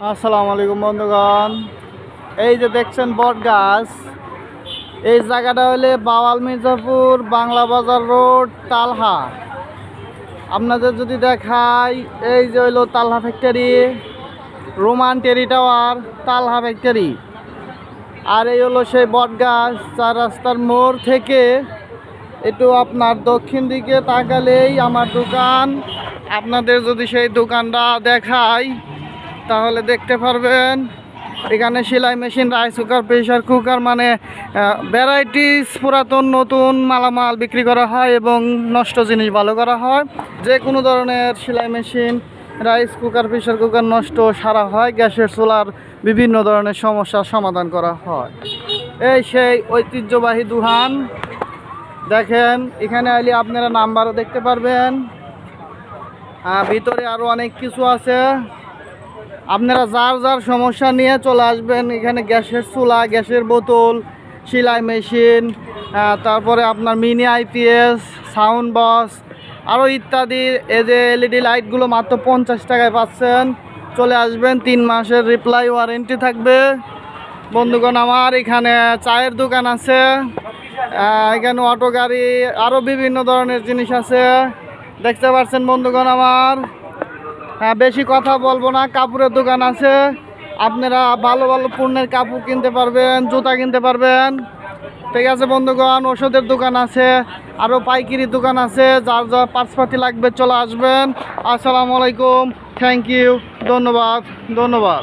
আসসালামু আলাইকুম বন্ধুগণ। এই যে দেখছেন বট গাছ, এই জায়গাটা হলে বাওয়াল মির্জাপুর বাংলা বাজার রোড তালহা। আপনাদের যদি দেখাই, এই যে হইলো তালহা ফ্যাক্টরি, রোমান টেরি টাওয়ার, তালহা ফ্যাক্টরি। আর এই হলো সেই বট গাছ। 4 রাস্তার মোড় থেকে একটু আপনার দক্ষিণ দিকে তাকালেই আমার দোকান। আপনাদের যদি সেই দোকানটা দেখাই তাহলে দেখতে পারবেন এখানে সেলাই machine, rice cooker, pressure cooker, মানে ভ্যারাইটিস পুরাতন নতুন মালামাল বিক্রি করা হয় এবং নষ্ট জিনিস ভালো করা হয়। যে কোনো ধরনের সেলাই machine, rice cooker, pressure cooker নষ্ট সারা হয়। গ্যাসের চুলার বিভিন্ন ধরনের সমস্যার সমাধান করা হয়। এই সেই ঐতিহ্যবাহী দোকান। দেখেন এখানে আইলে আপনারা নাম্বারও দেখতে পারবেন। ভিতরে আরও অনেক কিছু আছে। আপনারা যার যার সমস্যা নিয়ে চলে আসবেন এখানে। গ্যাসের চুলা, গ্যাসের বোতল, সেলাই মেশিন, তারপরে আপনার মিনি আইপিএস, সাউন্ড বক্স, আরও ইত্যাদি। এই যে এলইডি লাইটগুলো মাত্র 50 টাকায় পাচ্ছেন। চলে আসবেন, 3 মাসের রিপ্লাই ওয়ারেন্টি থাকবে। বন্ধুগণ আমার এখানে চায়ের দোকান আছে, এখানে অটো গাড়ি, আরও বিভিন্ন ধরনের জিনিস আছে। দেখতে পাচ্ছেন বন্ধুগণ আমার। বেশি কথা বলবো না। কাপড়ের দোকান আছে, আপনারা ভালো ভালো পণ্যের কাপড় কিনতে পারবেন, জুতা কিনতে পারবেন। ঠিক আছে বন্ধুগণ, ওষুধের দোকান আছে, আরও পাইকারি দোকান আছে। যার যা পার্সপাতি লাগবে চলে আসবেন। আসসালামু আলাইকুম, থ্যাংক ইউ, ধন্যবাদ।